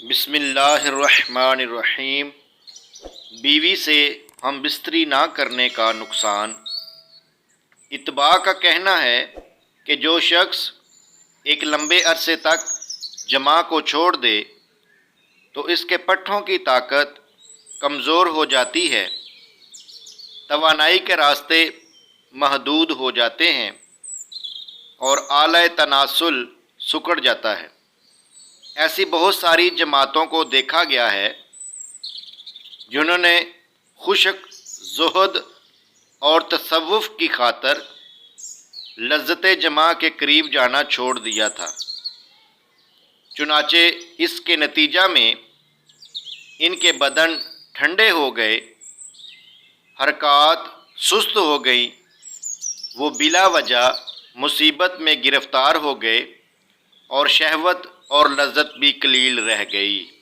بسم اللہ الرحمن الرحیم۔ بیوی سے ہم بستری نہ کرنے کا نقصان۔ اتباع کا کہنا ہے کہ جو شخص ایک لمبے عرصے تک جماع کو چھوڑ دے تو اس کے پٹھوں کی طاقت کمزور ہو جاتی ہے، توانائی کے راستے محدود ہو جاتے ہیں اور آلہ تناسل سکڑ جاتا ہے۔ ایسی بہت ساری جماعتوں کو دیکھا گیا ہے جنہوں نے خشک، زہد اور تصوف کی خاطر لذت جماع کے قریب جانا چھوڑ دیا تھا۔ چنانچہ اس کے نتیجہ میں ان کے بدن ٹھنڈے ہو گئے، حرکات سست ہو گئیں، وہ بلا وجہ مصیبت میں گرفتار ہو گئے اور شہوت اور لذت بھی قلیل رہ گئی۔